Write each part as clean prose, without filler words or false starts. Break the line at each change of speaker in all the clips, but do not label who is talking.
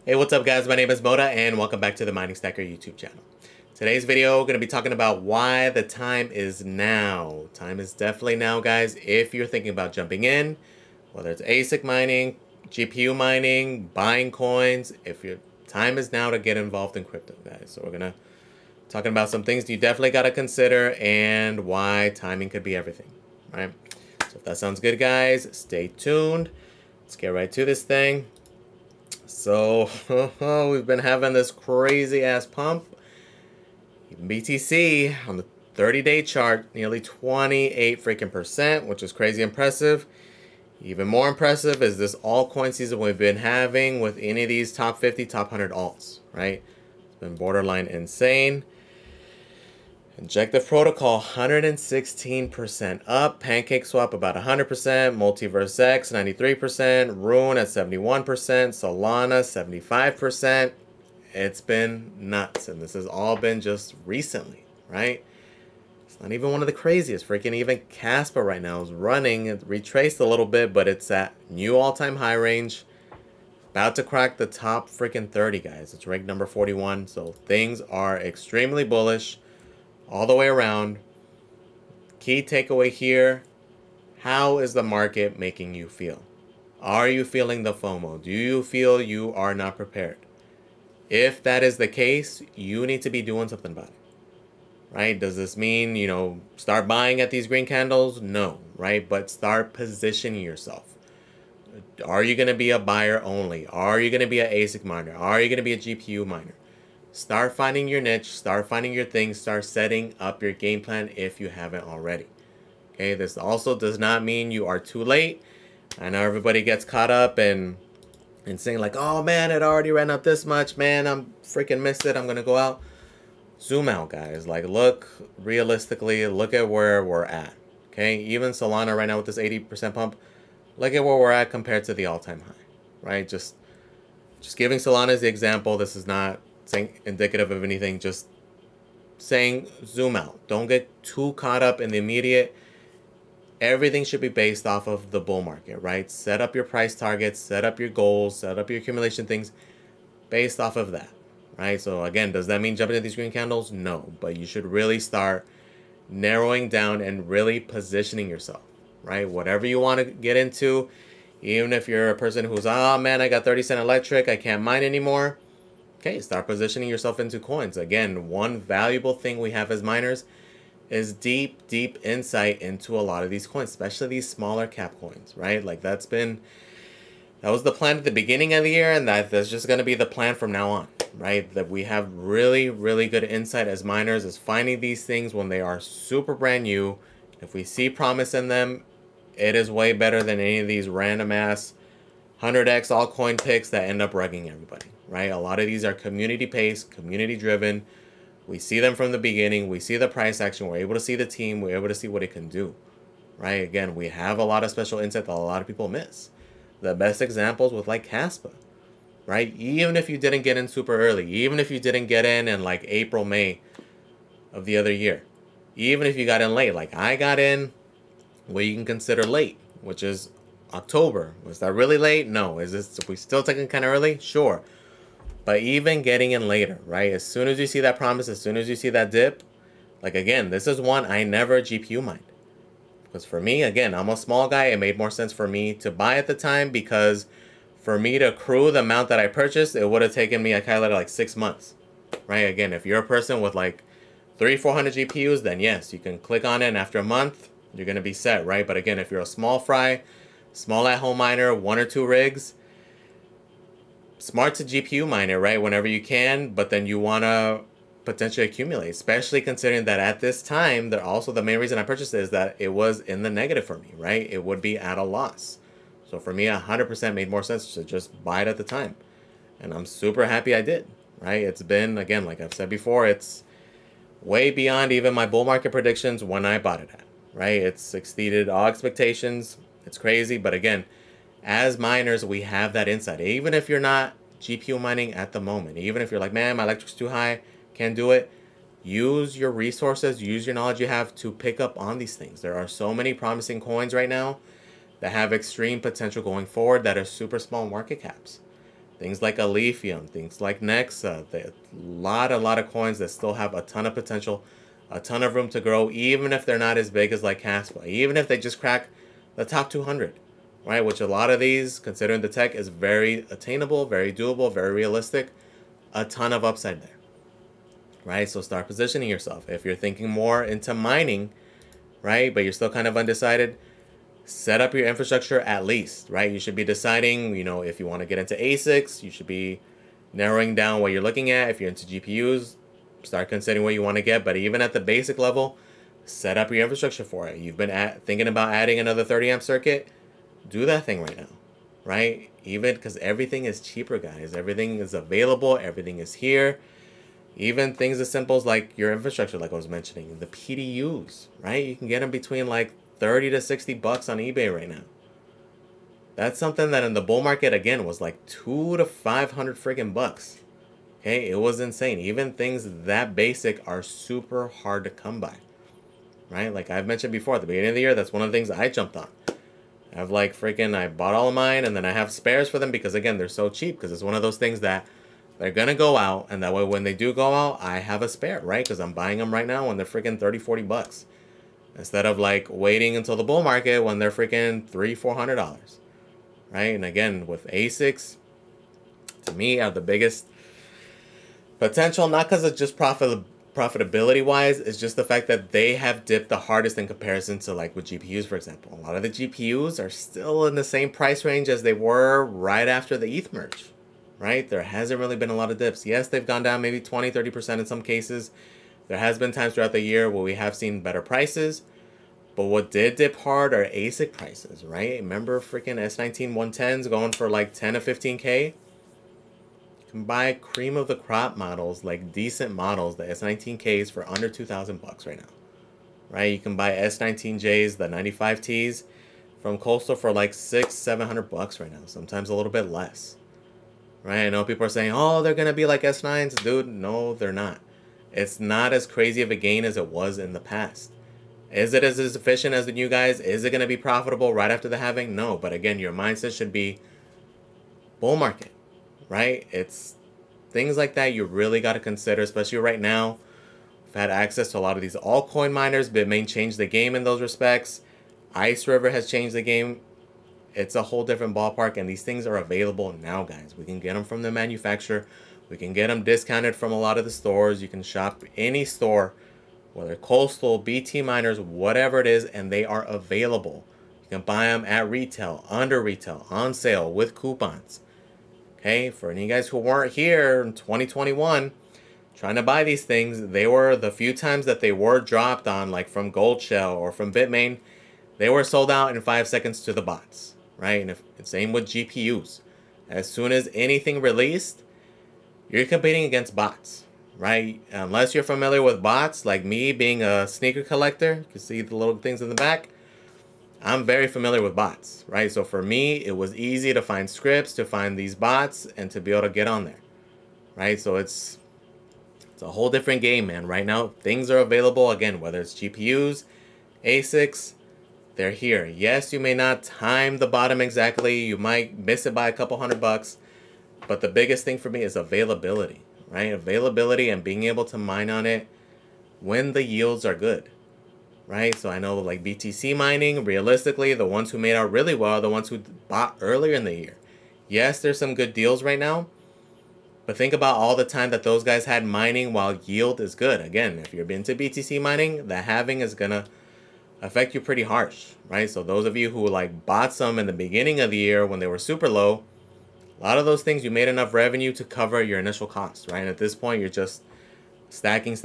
Hey, what's up guys? My name is Moda and welcome back to the Mining Stacker YouTube channel. Today's video, we're going to be talking about why the time is now. Time is definitely now, guys, if you're thinking about jumping in, whether it's ASIC mining, GPU mining, buying coins, if your time is now to get involved in crypto, guys. So we're going to talking about some things you definitely got to consider and why timing could be everything, right? So if that sounds good, guys, stay tuned. Let's get right to this thing. So we've been having this crazy ass pump. Even BTC on the 30-day chart, nearly 28 freaking percent, which is crazy impressive. Even more impressive is this altcoin season we've been having with any of these top 50, top 100 alts, right? It's been borderline insane. Injective protocol 116% up, pancake swap about 100%, multiverse X 93%, Rune at 71%, Solana 75%. It's been nuts, and this has all been just recently, right? It's not even one of the craziest. Freaking even Kaspa right now is running. It retraced a little bit, but it's at new all-time high range. About to crack the top freaking 30, guys. It's ranked number 41, so things are extremely bullish all the way around. Key takeaway here, how is the market making you feel? Are you feeling the FOMO? Do you feel you are not prepared? If that is the case, you need to be doing something about it, right? Does this mean, start buying at these green candles? No, right? But start positioning yourself. Are you going to be a buyer only? Are you going to be an ASIC miner? Are you going to be a GPU miner? Start finding your niche, start finding your thing, start setting up your game plan if you haven't already. Okay, this also does not mean you are too late. I know everybody gets caught up and saying like, oh man, it already ran up this much, man, I'm freaking missed it, I'm gonna go out. Zoom out, guys. Like, look realistically, look at where we're at. Okay, even Solana right now with this 80% pump, look at where we're at compared to the all-time high, right? Just giving Solana as the example. This is not saying indicative of anything, just saying zoom out. Don't get too caught up in the immediate. Everything should be based off of the bull market, right? Set up your price targets, set up your goals, set up your accumulation things based off of that, right? So again, does that mean jumping at these green candles? No, but you should really start narrowing down and really positioning yourself, right? Whatever you want to get into, even if you're a person who's, oh man, I got 30-cent electric, I can't mine anymore. Okay, start positioning yourself into coins. Again, one valuable thing we have as miners is deep insight into a lot of these coins, especially these smaller cap coins, right? Like that was the plan at the beginning of the year, and that's just going to be the plan from now on, right? That we have really good insight as miners is finding these things when they are super brand new. If we see promise in them, it is way better than any of these random ass 100x altcoin picks that end up rugging everybody, right? A lot of these are community-paced, community-driven. We see them from the beginning. We see the price action. We're able to see the team. We're able to see what it can do, right? Again, we have a lot of special insight that a lot of people miss. The best examples with like kaspa, right? Even if you didn't get in super early, even if you didn't get in like April, May of the other year, even if you got in late, like I got in what you can consider late, which is October. Was that really late? No. Is this, we still taking kind of early? Sure. But even getting in later, right? As soon as you see that promise, as soon as you see that dip, like again, this is one I never GPU mined. Because for me, again, I'm a small guy. It made more sense for me to buy at the time because for me to accrue the amount that I purchased, it would have taken me, I calculated like 6 months, right? Again, if you're a person with like 300-400 GPUs, then yes, you can click on it and after a month, you're going to be set, right? But again, if you're a small fry, small at-home miner, 1 or 2 rigs, smart to GPU mine it, right, whenever you can, but then you want to potentially accumulate, especially considering that at this time, also the main reason I purchased it is that it was in the negative for me, right? It would be at a loss. So for me, 100% made more sense to just buy it at the time. And I'm super happy I did, right? It's been, again, like I've said before, it's way beyond even my bull market predictions when I bought it at, right? It's exceeded all expectations. It's crazy, but again, as miners, we have that insight. Even if you're not GPU mining at the moment, even if you're like, man, my electric's too high, can't do it, use your resources, use your knowledge you have to pick up on these things. There are so many promising coins right now that have extreme potential going forward that are super small market caps. things like Aletheum, things like Nexa, a lot of coins that still have a ton of potential, a ton of room to grow, even if they're not as big as like kaspa, even if they just crack the top 200, right? Which a lot of these, considering the tech, is very attainable, very doable, very realistic, a ton of upside there, right? So start positioning yourself. If you're thinking more into mining, right, but you're still kind of undecided, set up your infrastructure at least, right? You should be deciding, you know, if you want to get into ASICs, you should be narrowing down what you're looking at. If you're into GPUs, start considering what you want to get. But even at the basic level, set up your infrastructure for it. You've been thinking about adding another 30 amp circuit, do that thing right now, right? Even because everything is cheaper, guys. Everything is available. Everything is here. Even things as simple as like your infrastructure, like I was mentioning, the PDUs, right? You can get them between like 30 to 60 bucks on eBay right now. That's something that in the bull market, again, was like 200 to 500 freaking bucks. Okay, it was insane. Even things that basic are super hard to come by, right? Like I've mentioned before, at the beginning of the year, that's one of the things I jumped on. I have like freaking, I bought all of mine, and then I have spares for them because, again, they're so cheap, because it's one of those things that they're going to go out, and that way when they do go out, I have a spare, right? Because I'm buying them right now when they're freaking 30, 40 bucks. Instead of like waiting until the bull market when they're freaking $300-$400, right? And again, with ASICs, to me, are the biggest potential, not because of just profitability wise, it's just the fact that they have dipped the hardest in comparison to like with GPUs, for example. A lot of the GPUs are still in the same price range as they were right after the ETH merge, right? There hasn't really been a lot of dips. Yes, they've gone down maybe 20-30% in some cases. There has been times throughout the year where we have seen better prices, but what did dip hard are ASIC prices, right? Remember freaking S19 110s going for like 10 to 15K? You can buy cream of the crop models, like decent models, the S19Ks for under 2,000 bucks right now, right? You can buy S19Js, the 95Ts from Coastal for like 600-700 bucks right now, sometimes a little bit less, right? I know people are saying, oh, they're gonna be like S9s. Dude, no, they're not. It's not as crazy of a gain as it was in the past. Is it as efficient as the new guys? Is it going to be profitable right after the halving? No, but again, your mindset should be bull market, right? It's things like that you really got to consider, especially right now. We've had access to a lot of these altcoin miners. Bitmain changed the game in those respects. Ice River has changed the game. It's a whole different ballpark, and these things are available now, guys. We can get them from the manufacturer. We can get them discounted from a lot of the stores. You can shop any store, whether Coastal, BT Miners, whatever it is, and they are available. You can buy them at retail, under retail, on sale, with coupons. Okay, for any guys who weren't here in 2021 trying to buy these things, they were, the few times that they were dropped on, like from Gold Shell or from Bitmain, they were sold out in 5 seconds to the bots, right? And same with GPUs. As soon as anything released, you're competing against bots, right? Unless you're familiar with bots, like me being a sneaker collector, you can see the little things in the back. I'm very familiar with bots, right? So for me, it was easy to find scripts, to find these bots, and to be able to get on there, right? So it's a whole different game, man. Right now, things are available, again, whether it's GPUs, ASICs, they're here. Yes, you may not time the bottom exactly. You might miss it by a couple $100. But the biggest thing for me is availability, right? Availability and being able to mine on it when the yields are good, right? So I know like BTC mining, realistically, the ones who made out really well are the ones who bought earlier in the year. Yes, there's some good deals right now, but think about all the time that those guys had mining while yield is good. Again, if you're into BTC mining, the halving is going to affect you pretty harsh, right? So those of you who like bought some in the beginning of the year when they were super low, a lot of those things, you made enough revenue to cover your initial costs, right? And at this point, you're just stacking,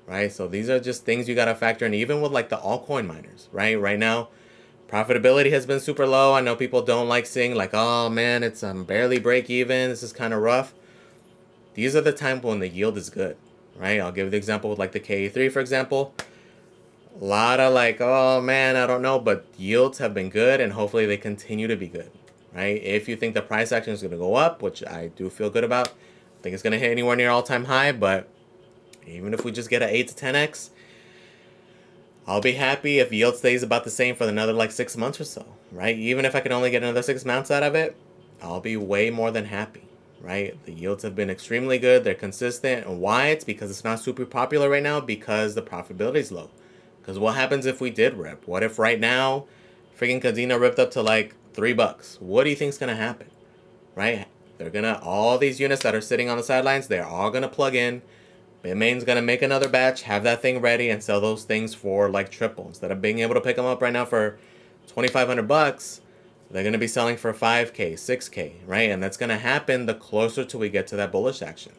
right? So these are just things you got to factor in, even with like the altcoin miners, right? Right now, profitability has been super low. I know people don't like seeing like, oh man, it's barely break even. This is kind of rough. These are the times when the yield is good, right? I'll give you the example with like the KE3, for example. A lot of like, oh man, I don't know, but yields have been good, and hopefully they continue to be good. Right? If you think the price action is going to go up, which I do feel good about, I think it's going to hit anywhere near all-time high, but even if we just get an 8 to 10x, I'll be happy if yield stays about the same for another like 6 months or so, right? Even if I can only get another 6 months out of it, I'll be way more than happy, right? The yields have been extremely good. They're consistent. And why? It's because it's not super popular right now, because the profitability is low. Because what happens if we did rip? What if right now freaking Cadena ripped up to like $3? What do you think's going to happen, right? They're going to, all these units that are sitting on the sidelines, they're all going to plug in. Bitmain's going to make another batch, have that thing ready, and sell those things for like triple. Instead of being able to pick them up right now for $2,500, they're going to be selling for 5K, 6K, right? And that's going to happen the closer to we get to that bullish action,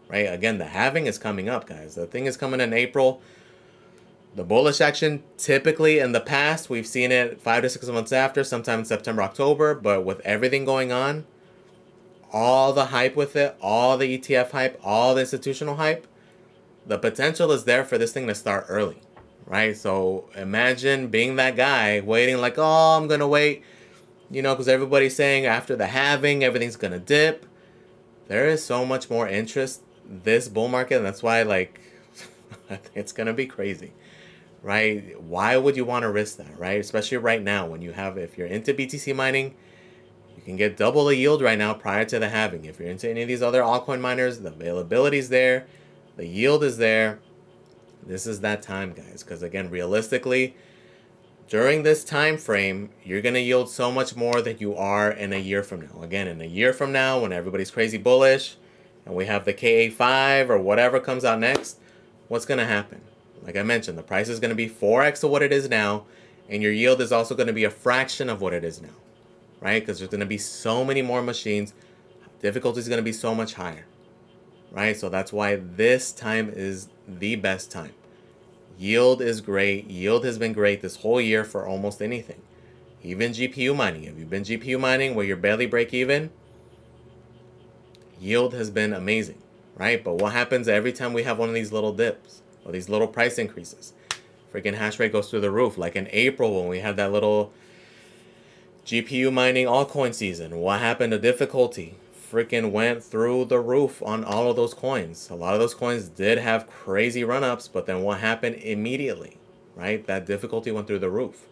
right? Again, the halving is coming up, guys. The thing is coming in April. The bullish action, typically in the past, we've seen it 5 to 6 months after, sometime in September, October. But with everything going on, all the hype with it, all the ETF hype, all the institutional hype, the potential is there for this thing to start early, right? So imagine being that guy waiting like, oh, I'm going to wait, you know, because everybody's saying after the halving, everything's going to dip. There is so much more interest this bull market, and that's why, like, it's going to be crazy, right? Why would you want to risk that, right? Especially right now when you have, if you're into BTC mining, you can get double the yield right now prior to the halving. If you're into any of these other altcoin miners, the availability is there. The yield is there. This is that time, guys. Because again, realistically, during this time frame, you're going to yield so much more than you are in a year from now. Again, in a year from now, when everybody's crazy bullish, and we have the KA5 or whatever comes out next, what's going to happen? Like I mentioned, the price is going to be 4x of what it is now, and your yield is also going to be a fraction of what it is now, right? Because there's going to be so many more machines. Difficulty is going to be so much higher. Right, so that's why this time is the best time. Yield is great. Yield has been great this whole year for almost anything. Even GPU mining. If you've been GPU mining where you're barely break even, yield has been amazing, right? But what happens every time we have one of these little dips or these little price increases? Freaking hash rate goes through the roof. Like in April when we had that little GPU mining altcoin season. What happened to difficulty? Freaking went through the roof on all of those coins. A lot of those coins did have crazy run-ups, but then what happened immediately, right? That difficulty went through the roof,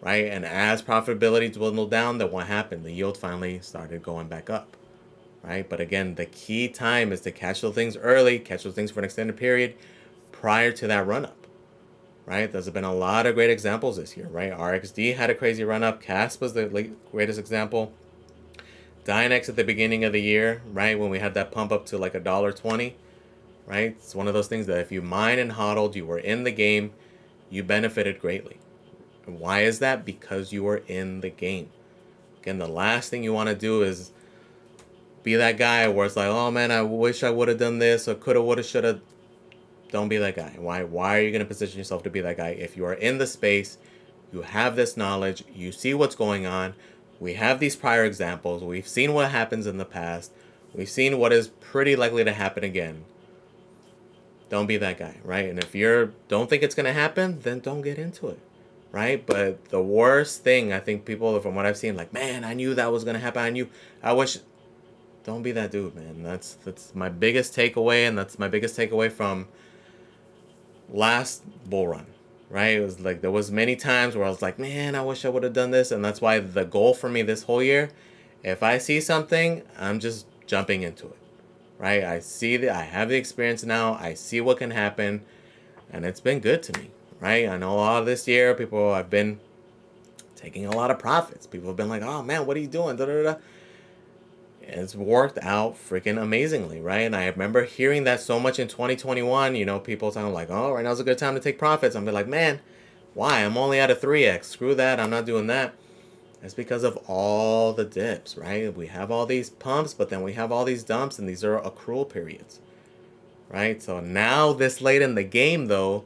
right? And as profitability dwindled down, then what happened? The yield finally started going back up, right? But again, the key time is to catch those things early, catch those things for an extended period prior to that run-up, right? There's been a lot of great examples this year, right? RXD had a crazy run-up. Kaspa was the greatest example. Dynex at the beginning of the year, right, when we had that pump up to like $1.20, right? It's one of those things that if you mined and hodled, you were in the game, you benefited greatly. And why is that? Because you were in the game. Again, the last thing you want to do is be that guy where it's like, oh man, I wish I would have done this or coulda, woulda, shoulda. Don't be that guy. Why are you going to position yourself to be that guy? If you are in the space, you have this knowledge, you see what's going on. We have these prior examples. We've seen what happens in the past. We've seen what is pretty likely to happen again. Don't be that guy, right? And if you don't think it's going to happen, then don't get into it, right? But the worst thing, I think people, from what I've seen, like, man, I knew that was going to happen. I wish. Don't be that dude, man. That's my biggest takeaway, and that's my biggest takeaway from last bull run. Right? It was like there was many times where I was like, man, I wish I would have done this. And that's why the goal for me this whole year, if I see something, I'm just jumping into it. Right? I have the experience now. I see what can happen. And it's been good to me. Right? I know a lot of this year, I've been taking a lot of profits. People have been like, oh man, what are you doing? Da, da, da. It's worked out freaking amazingly, right? And I remember hearing that so much in 2021, you know, people talking like, oh, right now's a good time to take profits. I'm like, man, why? I'm only at a 3x. Screw that. I'm not doing that. It's because of all the dips, right? We have all these pumps, but then we have all these dumps, and these are accrual periods, right? So now this late in the game, though,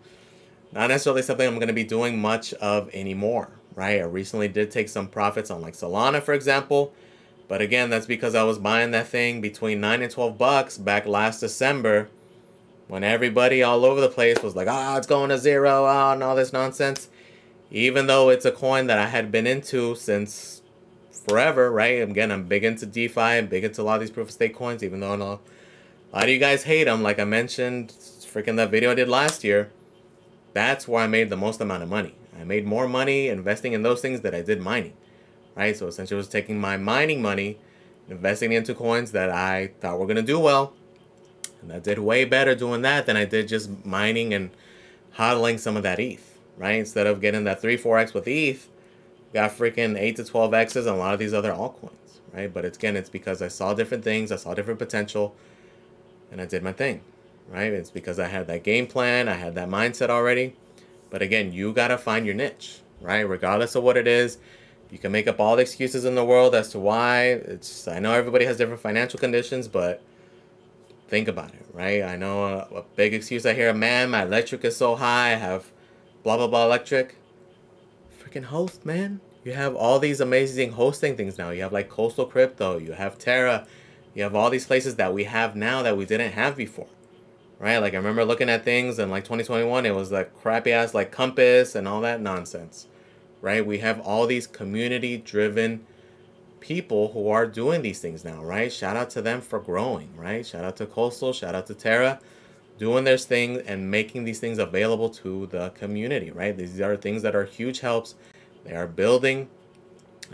not necessarily something I'm going to be doing much of anymore, right? I recently did take some profits on like Solana, for example. But again, that's because I was buying that thing between $9 and $12 back last December when everybody all over the place was like, oh, it's going to zero, oh, and all this nonsense. Even though it's a coin that I had been into since forever, right? Again, I'm big into DeFi. I'm big into a lot of these proof of stake coins, even though a lot of you guys hate them. Like I mentioned, freaking that video I did last year, that's where I made the most amount of money. I made more money investing in those things than I did mining. Right, so essentially I was taking my mining money investing into coins that I thought were going to do well. And I did way better doing that than I did just mining and hodling some of that ETH, right? Instead of getting that 3-4x with ETH, got freaking 8 to 12x's and a lot of these other altcoins, right? But it's because I saw different things, I saw different potential, and I did my thing, right? It's because I had that game plan, I had that mindset already. But again, you got to find your niche, right? Regardless of what it is, you can make up all the excuses in the world as to why. I know everybody has different financial conditions, but think about it, right? I know a big excuse I hear, man, my electric is so high, I have blah, blah, blah electric. Freaking host, man. You have all these amazing hosting things now. You have like Coastal Crypto, you have Terra, you have all these places that we have now that we didn't have before, right? Like I remember looking at things in like 2021, it was like crappy ass like Compass and all that nonsense, right? We have all these community driven people who are doing these things now, right? Shout out to them for growing, right? Shout out to Coastal, shout out to Terra, doing their thing and making these things available to the community, right? These are things that are huge helps. They are building.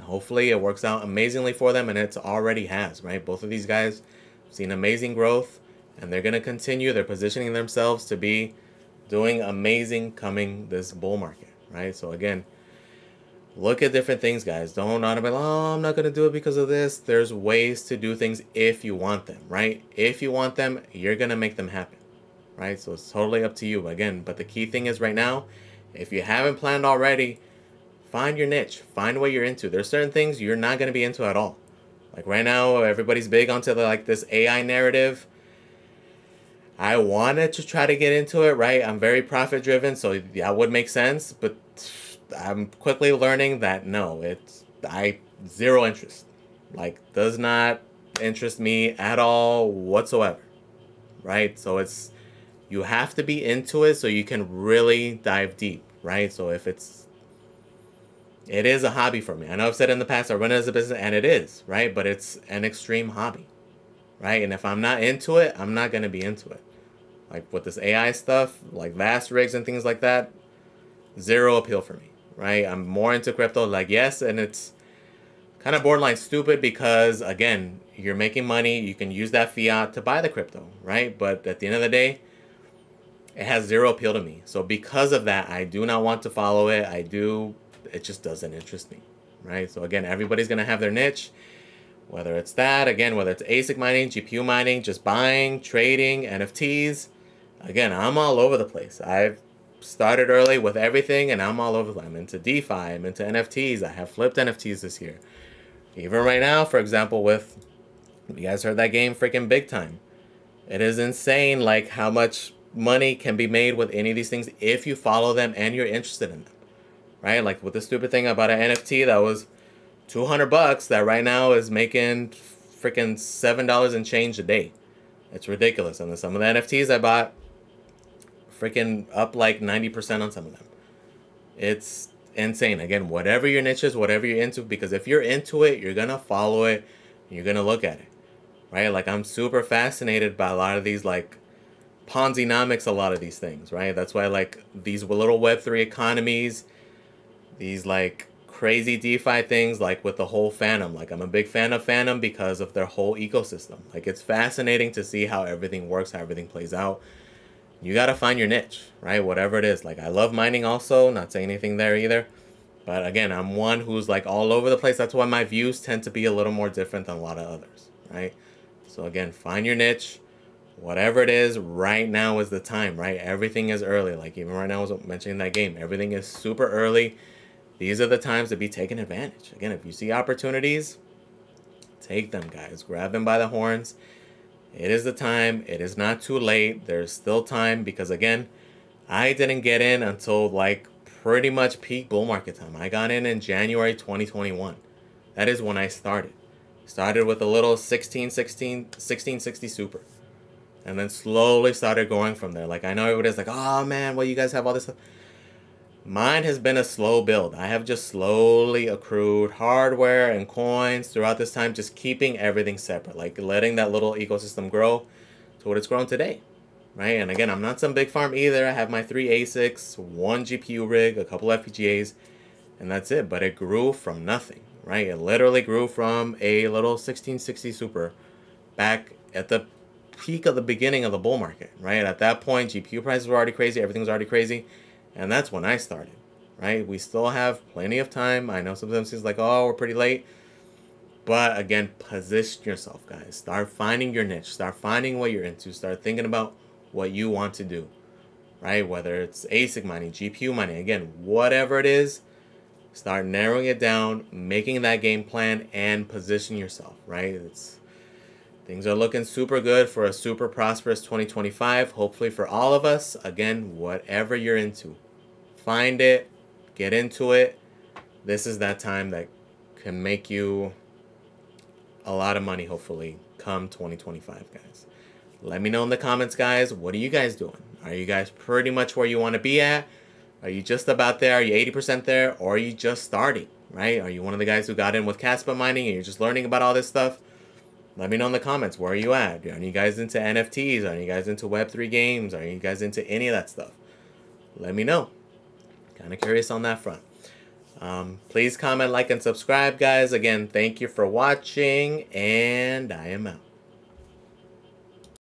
Hopefully it works out amazingly for them, and it already has, right? Both of these guys have seen amazing growth, and they're going to continue. They're positioning themselves to be doing amazing coming this bull market, right? So again, look at different things, guys. Don't automatically, oh, I'm not going to do it because of this. There's ways to do things if you want them, right? If you want them, you're going to make them happen, right? So it's totally up to you. Again, but the key thing is right now, if you haven't planned already, find your niche. Find what you're into. There's certain things you're not going to be into at all. Like right now, everybody's big onto like this AI narrative. I wanted to try to get into it, right? I'm very profit driven, so that would make sense, but I'm quickly learning that no, zero interest. Like, does not interest me at all whatsoever, right? So you have to be into it so you can really dive deep, right? So it is a hobby for me. I know I've said in the past I run it as a business, and it is, right? But it's an extreme hobby, right? And if I'm not into it, I'm not going to be into it. Like with this AI stuff, like vast rigs and things like that, zero appeal for me. Right? I'm more into crypto, like, yes, and it's kind of borderline stupid because, again, you're making money, you can use that fiat to buy the crypto, right? But at the end of the day, it has zero appeal to me. So because of that, I do not want to follow it. It just doesn't interest me, right? So again, everybody's going to have their niche, whether it's that, again, whether it's ASIC mining, GPU mining, just buying, trading, NFTs. Again, I'm all over the place. I've started early with everything, and I'm all over. I'm into DeFi, I'm into NFTs. I have flipped NFTs this year. Even right now, for example, you guys heard that game freaking Big Time. It is insane, like, how much money can be made with any of these things if you follow them and you're interested in them, right? Like with the stupid thing about an NFT that was $200 that right now is making freaking $7 and change a day. It's ridiculous. And then some of the NFTs I bought, freaking up like 90% on some of them. It's insane. Again, whatever your niche is, whatever you're into, because if you're into it, you're gonna follow it, you're gonna look at it, right? Like I'm super fascinated by a lot of these like Ponzi-nomics, a lot of these things, right? That's why like these little Web3 economies, these like crazy DeFi things, like with the whole Phantom. Like I'm a big fan of Phantom because of their whole ecosystem. Like it's fascinating to see how everything works, how everything plays out. You got to find your niche, right? Whatever it is. Like, I love mining also. Not saying anything there either. But again, I'm one who's like all over the place. That's why my views tend to be a little more different than a lot of others, right? So again, find your niche. Whatever it is, right now is the time, right? Everything is early. Like even right now, I was mentioning that game. Everything is super early. These are the times to be taking advantage. Again, if you see opportunities, take them, guys. Grab them by the horns. It is the time. It is not too late. There's still time because, again, I didn't get in until like pretty much peak bull market time. I got in January 2021. That is when I started. Started with a little 1660 super. And then slowly started going from there. Like I know everybody's like, oh man, well you guys have all this stuff. Mine has been a slow build. I have just slowly accrued hardware and coins throughout this time, just keeping everything separate, like letting that little ecosystem grow to what it's grown today, right? And again, I'm not some big farm either. I have my 3 ASICs, 1 GPU rig, a couple FPGAs, and that's it. But it grew from nothing, right? It literally grew from a little 1660 super back at the peak of the beginning of the bull market, right? At that point, GPU prices were already crazy, everything was already crazy, and that's when I started, right? We still have plenty of time. I know sometimes it's like, oh, we're pretty late. But again, position yourself, guys. Start finding your niche. Start finding what you're into. Start thinking about what you want to do, right? Whether it's ASIC mining, GPU mining, again, whatever it is, start narrowing it down, making that game plan, and position yourself, right? Things are looking super good for a super prosperous 2025, hopefully for all of us. Again, whatever you're into, find it, get into it. This is that time that can make you a lot of money, hopefully, come 2025, guys. Let me know in the comments, guys. What are you guys doing? Are you guys pretty much where you want to be at? Are you just about there? Are you 80% there? Or are you just starting, right? Are you one of the guys who got in with kaspa mining and you're just learning about all this stuff? Let me know in the comments. Where are you at? Are you guys into NFTs? Are you guys into Web3 games? Are you guys into any of that stuff? Let me know. Kind of curious on that front. Please comment, like, and subscribe, guys. Again, thank you for watching, and I am out.